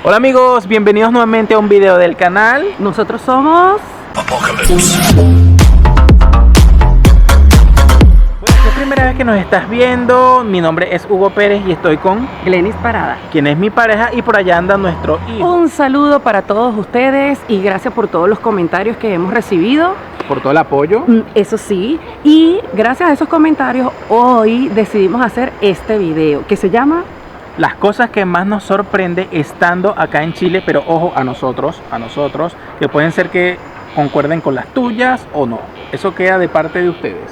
Hola amigos, bienvenidos nuevamente a un video del canal. Nosotros somos Apocalypse. Bueno, si es primera vez que nos estás viendo, mi nombre es Hugo Pérez y estoy con Glenis Parada, quien es mi pareja, y por allá anda nuestro hijo. Un saludo para todos ustedes y gracias por todos los comentarios que hemos recibido. Por todo el apoyo. Eso sí, y gracias a esos comentarios hoy decidimos hacer este video que se llama Las cosas que más nos sorprende estando acá en Chile, pero ojo, a nosotros, que pueden ser que concuerden con las tuyas o no. Eso queda de parte de ustedes.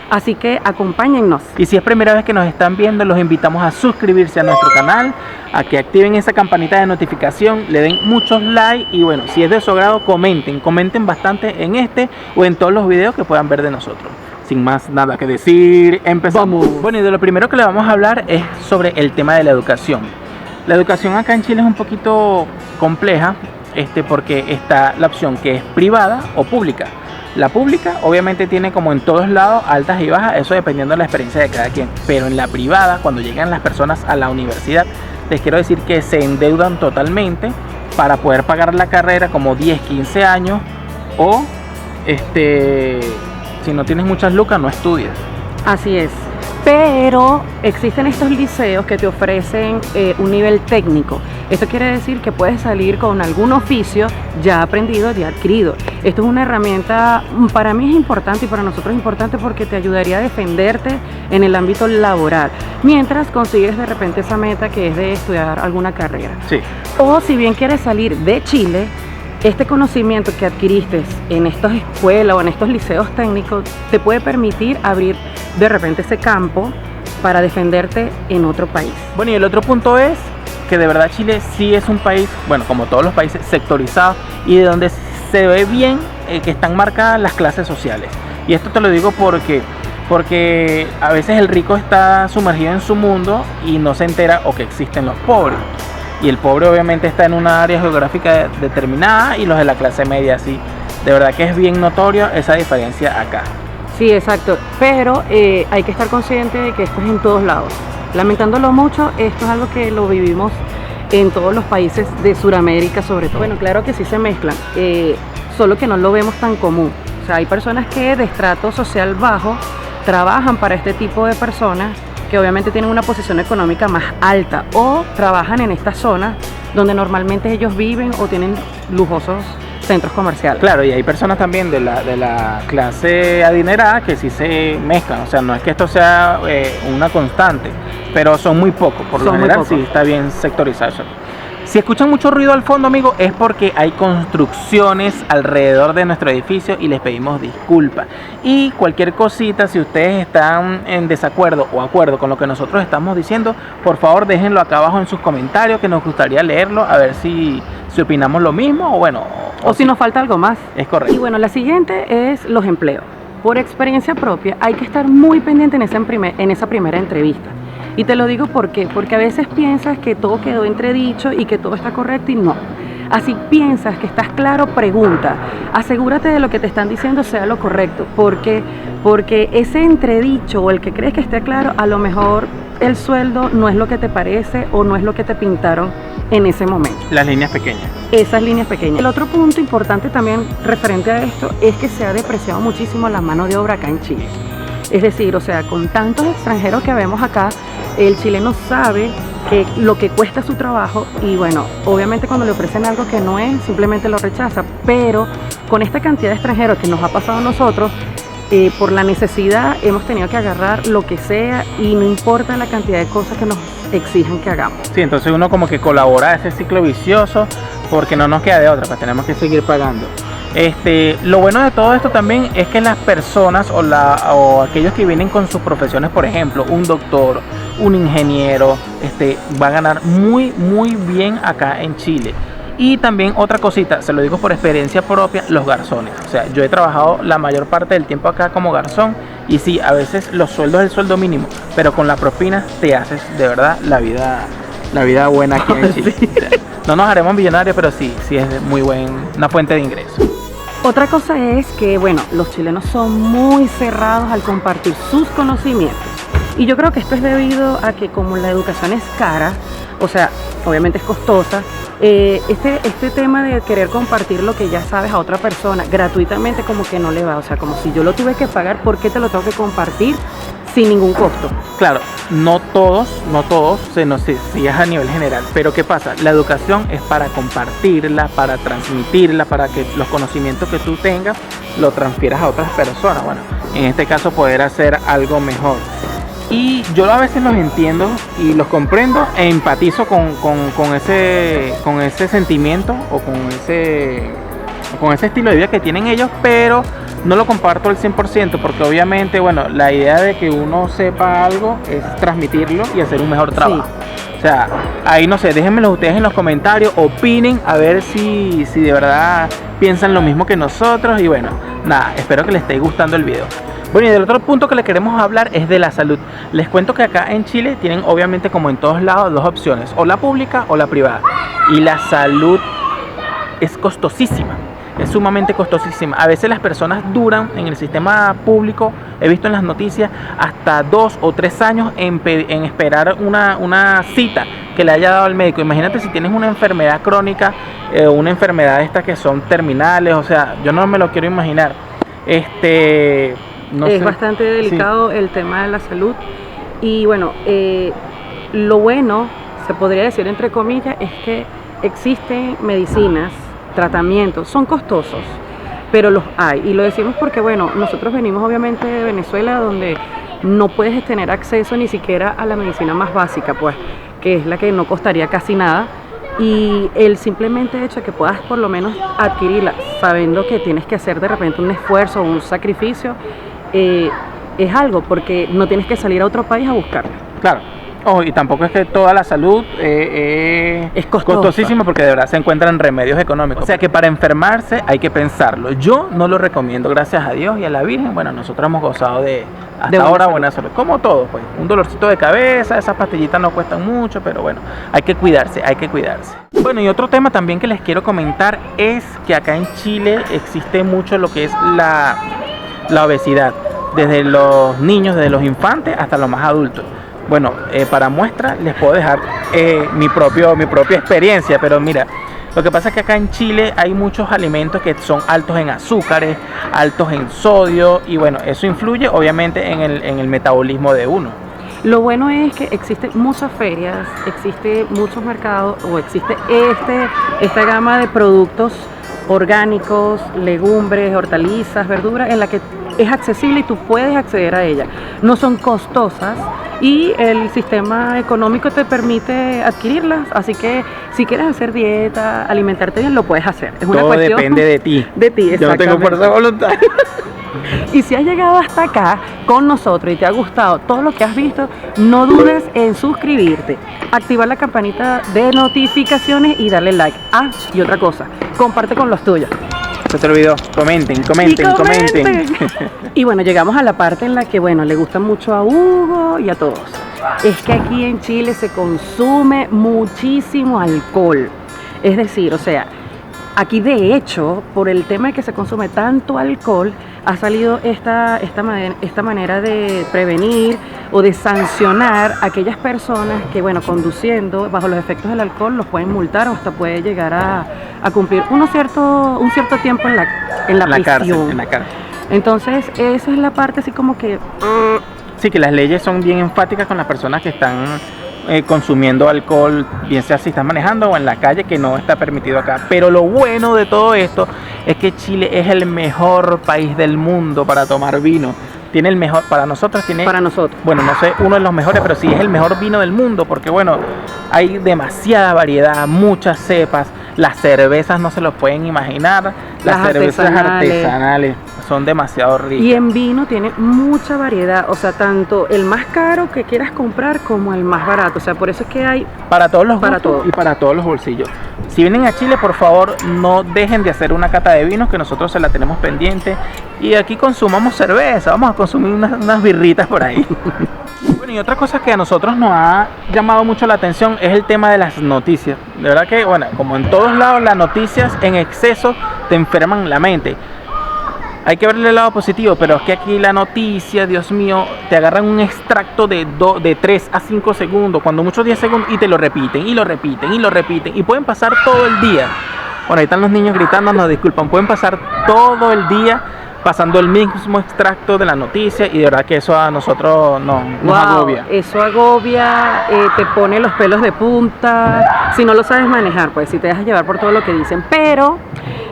Así que acompáñennos. Y si es primera vez que nos están viendo, los invitamos a suscribirse a nuestro canal, a que activen esa campanita de notificación, le den muchos likes y bueno, si es de su agrado, comenten bastante en este o en todos los videos que puedan ver de nosotros. Sin más nada que decir, empezamos. Bueno, y de lo primero que le vamos a hablar es sobre el tema de la educación. La educación acá en Chile es un poquito compleja, porque está la opción que es privada o pública. La pública obviamente tiene, como en todos lados, altas y bajas, eso dependiendo de la experiencia de cada quien. Pero en la privada, cuando llegan las personas a la universidad, les quiero decir que se endeudan totalmente para poder pagar la carrera, como 10, 15 años, o si no tienes muchas lucas, no estudias. Así es, pero existen estos liceos que te ofrecen un nivel técnico. Esto quiere decir que puedes salir con algún oficio ya aprendido, ya adquirido. Esto es una herramienta, para mí es importante y para nosotros es importante porque te ayudaría a defenderte en el ámbito laboral, mientras consigues de repente esa meta que es de estudiar alguna carrera. Sí. O si bien quieres salir de Chile, este conocimiento que adquiriste en estas escuelas o en estos liceos técnicos te puede permitir abrir de repente ese campo para defenderte en otro país. Bueno, y el otro punto es que de verdad Chile sí es un país, bueno, como todos los países, sectorizado, y de donde se ve bien que están marcadas las clases sociales. Y esto te lo digo porque a veces el rico está sumergido en su mundo y no se entera o que existen los pobres. Y el pobre obviamente está en una área geográfica determinada y los de la clase media sí. De verdad que es bien notorio esa diferencia acá. Sí, exacto, pero hay que estar consciente de que esto es en todos lados. Lamentándolo mucho, esto es algo que lo vivimos en todos los países de Sudamérica sobre todo. Bueno, claro que sí se mezclan, solo que no lo vemos tan común. O sea, hay personas que de estrato social bajo trabajan para este tipo de personas que obviamente tienen una posición económica más alta o trabajan en estas zonas donde normalmente ellos viven o tienen lujosos centros comerciales. Claro, y hay personas también de la clase adinerada que sí se mezclan, o sea, no es que esto sea una constante, pero son muy pocos, por lo general sí está bien sectorizado eso. Si escuchan mucho ruido al fondo, amigos, es porque hay construcciones alrededor de nuestro edificio y les pedimos disculpas. Y cualquier cosita, si ustedes están en desacuerdo o acuerdo con lo que nosotros estamos diciendo, por favor déjenlo acá abajo en sus comentarios, que nos gustaría leerlo, a ver si opinamos lo mismo o bueno. O si nos falta algo más. Es correcto. Y bueno, la siguiente es los empleos. Por experiencia propia, hay que estar muy pendiente en esa primera entrevista. Y te lo digo porque a veces piensas que todo quedó entredicho y que todo está correcto y no. Así piensas que estás claro, pregunta. Asegúrate de lo que te están diciendo sea lo correcto, porque ese entredicho o el que crees que esté claro, a lo mejor el sueldo no es lo que te parece o no es lo que te pintaron en ese momento. Las líneas pequeñas. Esas líneas pequeñas. El otro punto importante también referente a esto es que se ha depreciado muchísimo la mano de obra acá en Chile. Es decir, o sea, con tantos extranjeros que vemos acá, el chileno sabe que lo que cuesta su trabajo y bueno, obviamente cuando le ofrecen algo que no es, simplemente lo rechaza, pero con esta cantidad de extranjeros que nos ha pasado a nosotros, por la necesidad hemos tenido que agarrar lo que sea y no importa la cantidad de cosas que nos exijan que hagamos. Sí, entonces uno como que colabora a ese ciclo vicioso porque no nos queda de otra, pues tenemos que seguir pagando. Lo bueno de todo esto también es que las personas o aquellos que vienen con sus profesiones, por ejemplo, un doctor, un ingeniero, va a ganar muy bien acá en Chile. Y también otra cosita, se lo digo por experiencia propia, los garzones. O sea, yo he trabajado la mayor parte del tiempo acá como garzón y sí, a veces los sueldos es el sueldo mínimo, pero con la propina te haces de verdad la vida buena aquí en Chile. Sí. O sea, no nos haremos millonarios, pero sí es muy una fuente de ingresos. Otra cosa es que, bueno, los chilenos son muy cerrados al compartir sus conocimientos. Y yo creo que esto es debido a que como la educación es cara, o sea, obviamente es costosa. Este tema de querer compartir lo que ya sabes a otra persona gratuitamente como que no le va, o sea, como si yo lo tuve que pagar, ¿por qué te lo tengo que compartir sin ningún costo? Claro, no todos, no sé si es a nivel general, pero ¿qué pasa? La educación es para compartirla, para transmitirla, para que los conocimientos que tú tengas lo transfieras a otras personas. Bueno, en este caso poder hacer algo mejor. Y yo a veces los entiendo y los comprendo e empatizo con ese sentimiento o con ese estilo de vida que tienen ellos, pero no lo comparto al 100% porque obviamente, bueno, la idea de que uno sepa algo es transmitirlo y hacer un mejor trabajo. Sí. O sea, ahí no sé, déjenmelo ustedes en los comentarios, opinen a ver si de verdad piensan lo mismo que nosotros y bueno, nada, espero que les esté gustando el video. Bueno, y del otro punto que les queremos hablar es de la salud. Les cuento que acá en Chile tienen obviamente como en todos lados dos opciones, o la pública o la privada. Y la salud es costosísima, es sumamente costosísima. A veces las personas duran en el sistema público, he visto en las noticias, hasta 2 o 3 años en esperar una cita que le haya dado el médico. Imagínate si tienes una enfermedad crónica, una enfermedad estas que son terminales, o sea, yo no me lo quiero imaginar. No es sé. Bastante delicado, sí, el tema de la salud. Y bueno, lo bueno, se podría decir entre comillas, es que existen medicinas, tratamientos, son costosos, pero los hay. Y lo decimos porque, bueno, nosotros venimos obviamente de Venezuela, donde no puedes tener acceso ni siquiera a la medicina más básica, pues, que es la que no costaría casi nada. Y el simplemente hecho de que puedas por lo menos adquirirla sabiendo que tienes que hacer de repente un esfuerzo o un sacrificio, es algo, porque no tienes que salir a otro país a buscarla. Claro. Oh, y tampoco es que toda la salud es costosísima, porque de verdad se encuentran remedios económicos. O sea que para enfermarse hay que pensarlo. Yo no lo recomiendo, gracias a Dios y a la Virgen. Bueno, nosotros hemos gozado hasta ahora buena salud. Como todo, pues. Un dolorcito de cabeza, esas pastillitas no cuestan mucho, pero bueno, hay que cuidarse, hay que cuidarse. Bueno, y otro tema también que les quiero comentar es que acá en Chile existe mucho lo que es la obesidad. Desde los niños, desde los infantes hasta los más adultos. Bueno, para muestra les puedo dejar mi propia experiencia, pero mira, lo que pasa es que acá en Chile hay muchos alimentos que son altos en azúcares, altos en sodio, y bueno, eso influye obviamente en el metabolismo de uno. Lo bueno es que existen muchas ferias, existe muchos mercados, o existe esta gama de productos orgánicos, legumbres, hortalizas, verduras, en la que es accesible y tú puedes acceder a ella. No son costosas y el sistema económico te permite adquirirlas, así que si quieres hacer dieta, alimentarte bien, lo puedes hacer. Es una Todo cuestión depende de ti. De ti, exactamente. Yo no tengo fuerza de voluntad. Y si has llegado hasta acá con nosotros y te ha gustado todo lo que has visto, no dudes en suscribirte, activar la campanita de notificaciones y darle like. Ah, y otra cosa, comparte con los tuyos. Se te olvidó, comenten. Y bueno, llegamos a la parte en la que, bueno, le gusta mucho a Hugo y a todos. Es que aquí en Chile se consume muchísimo alcohol. Es decir, o sea, aquí de hecho, por el tema de que se consume tanto alcohol, ha salido esta manera de prevenir o de sancionar a aquellas personas que, bueno, conduciendo bajo los efectos del alcohol los pueden multar o hasta puede llegar a cumplir un cierto tiempo en la prisión. Cárcel, en la cárcel. Entonces, esa es la parte así como que... Sí, que las leyes son bien enfáticas con las personas que están consumiendo alcohol, bien sea si están manejando o en la calle, que no está permitido acá. Pero lo bueno de todo esto es que Chile es el mejor país del mundo para tomar vino. Tiene el mejor, para nosotros, bueno, no sé, uno de los mejores, pero sí es el mejor vino del mundo, porque bueno, hay demasiada variedad, muchas cepas, las cervezas no se lo pueden imaginar, las cervezas artesanales son demasiado ricas. Y en vino tiene mucha variedad, o sea, tanto el más caro que quieras comprar como el más barato, o sea, por eso es que hay para todos los gustos y para todos los bolsillos. Si vienen a Chile, por favor, no dejen de hacer una cata de vinos, que nosotros se la tenemos pendiente, y aquí consumamos cerveza, vamos a consumir unas birritas por ahí. Bueno, y otra cosa que a nosotros nos ha llamado mucho la atención es el tema de las noticias. De verdad que, bueno, como en todos lados, las noticias en exceso te enferman la mente. hay que verle el lado positivo, pero es que aquí la noticia, Dios mío, te agarran un extracto de 3 a 5 segundos, cuando muchos 10 segundos, y te lo repiten, y lo repiten, y lo repiten, y pueden pasar todo el día. Bueno, ahí están los niños gritando, nos disculpan, pueden pasar todo el día pasando el mismo extracto de la noticia, y de verdad que eso a nosotros nos agobia. Eso agobia, te pone los pelos de punta, si no lo sabes manejar, pues si te dejas llevar por todo lo que dicen. Pero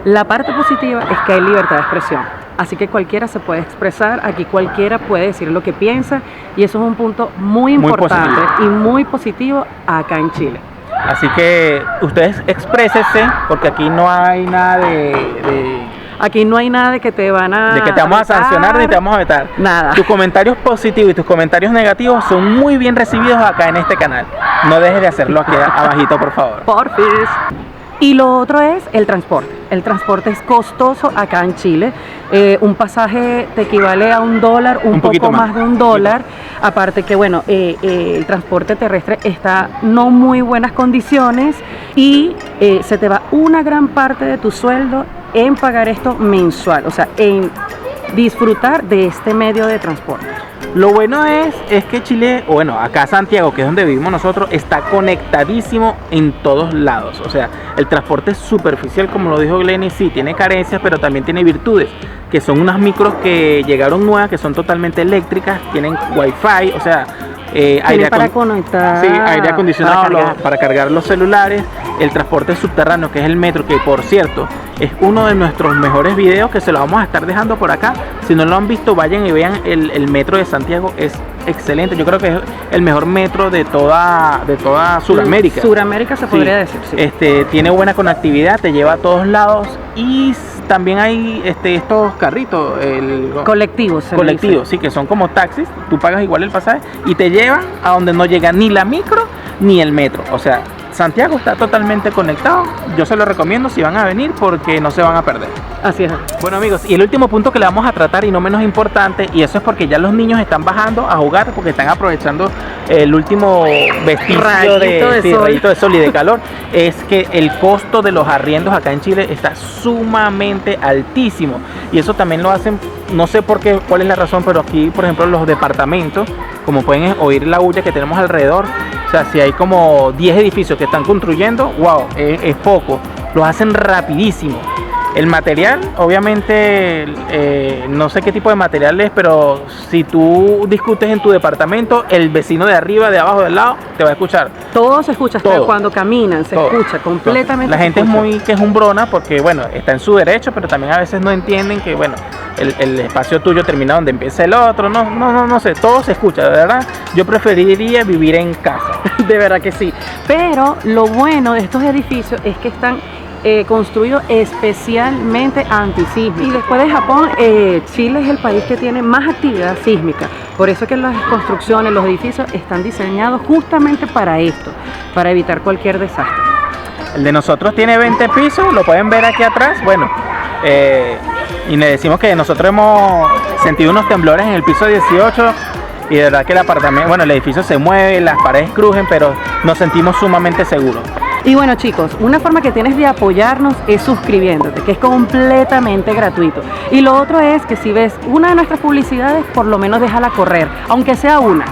la parte positiva es que hay libertad de expresión, así que cualquiera se puede expresar, aquí cualquiera puede decir lo que piensa, y eso es un punto muy importante y muy positivo acá en Chile. Así que ustedes exprésense, porque aquí no hay nada Aquí no hay nada de que te van a... de que te vamos a sancionar ni te vamos a vetar. Nada. Tus comentarios positivos y tus comentarios negativos son muy bien recibidos acá en este canal. No dejes de hacerlo aquí abajito, por favor. Porfis. Y lo otro es el transporte. El transporte es costoso acá en Chile. Un pasaje te equivale a $1, un poco más de $1. Aparte que, bueno, el transporte terrestre está no muy buenas condiciones y se te va una gran parte de tu sueldo en pagar esto mensual, o sea, en disfrutar de este medio de transporte. Lo bueno es que Chile, o bueno, acá Santiago, que es donde vivimos nosotros, está conectadísimo en todos lados. O sea, el transporte superficial, como lo dijo Glenny, sí, tiene carencias, pero también tiene virtudes, que son unas micros que llegaron nuevas, que son totalmente eléctricas, tienen wifi, o sea, aire para conectar, sí, aire acondicionado para cargar los celulares, el transporte subterráneo, que es el metro, que por cierto es uno de nuestros mejores videos, que se lo vamos a estar dejando por acá. Si no lo han visto, vayan y vean el metro de Santiago, es excelente. Yo creo que es el mejor metro de toda Sudamérica. Sudamérica se podría decir, sí. Tiene buena conectividad, te lleva a todos lados, y también hay estos carritos, colectivos, sí, que son como taxis. Tú pagas igual el pasaje y te llevan a donde no llega ni la micro ni el metro. O sea, Santiago está totalmente conectado. Yo se lo recomiendo si van a venir, porque no se van a perder. Así es. Bueno, amigos, y el último punto que le vamos a tratar, y no menos importante, y eso es porque ya los niños están bajando a jugar, porque están aprovechando el último vestigio rayito de sol y de calor, es que el costo de los arriendos acá en Chile está sumamente altísimo, y eso también lo hacen, no sé por qué, cuál es la razón, pero aquí, por ejemplo, los departamentos, como pueden oír la bulla que tenemos alrededor, o sea, si hay como 10 edificios que están construyendo, wow, es poco, los hacen rapidísimo. El material, obviamente, no sé qué tipo de material es, pero si tú discutes en tu departamento, el vecino de arriba, de abajo, del lado, te va a escuchar. Todo se escucha, hasta cuando caminan, se escucha completamente. La gente es muy quejumbrona porque, bueno, está en su derecho, pero también a veces no entienden que, bueno, el espacio tuyo termina donde empieza el otro. No sé, todo se escucha, de verdad. Yo preferiría vivir en casa. De verdad que sí. Pero lo bueno de estos edificios es que están construido especialmente antisísmico. Y después de Japón, Chile es el país que tiene más actividad sísmica. Por eso que las construcciones, los edificios están diseñados justamente para esto, para evitar cualquier desastre. El de nosotros tiene 20 pisos, lo pueden ver aquí atrás. Bueno, y le decimos que nosotros hemos sentido unos temblores en el piso 18. Y de verdad que el apartamento, bueno, el edificio se mueve, las paredes crujen, pero nos sentimos sumamente seguros. Y bueno, chicos, una forma que tienes de apoyarnos es suscribiéndote, que es completamente gratuito. Y lo otro es que si ves una de nuestras publicidades, por lo menos déjala correr, aunque sea una.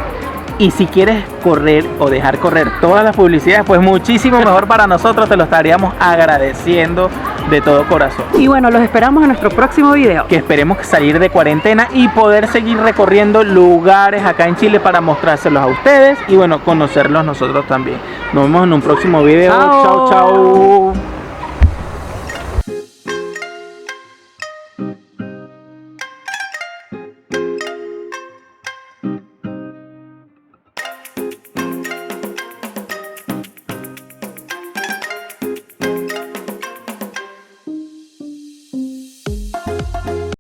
Y si quieres correr o dejar correr todas las publicidades, pues muchísimo mejor para nosotros, te lo estaríamos agradeciendo de todo corazón. Y bueno, los esperamos en nuestro próximo video. Que esperemos salir de cuarentena y poder seguir recorriendo lugares acá en Chile para mostrárselos a ustedes y bueno, conocerlos nosotros también. Nos vemos en un próximo video. Chao, chao.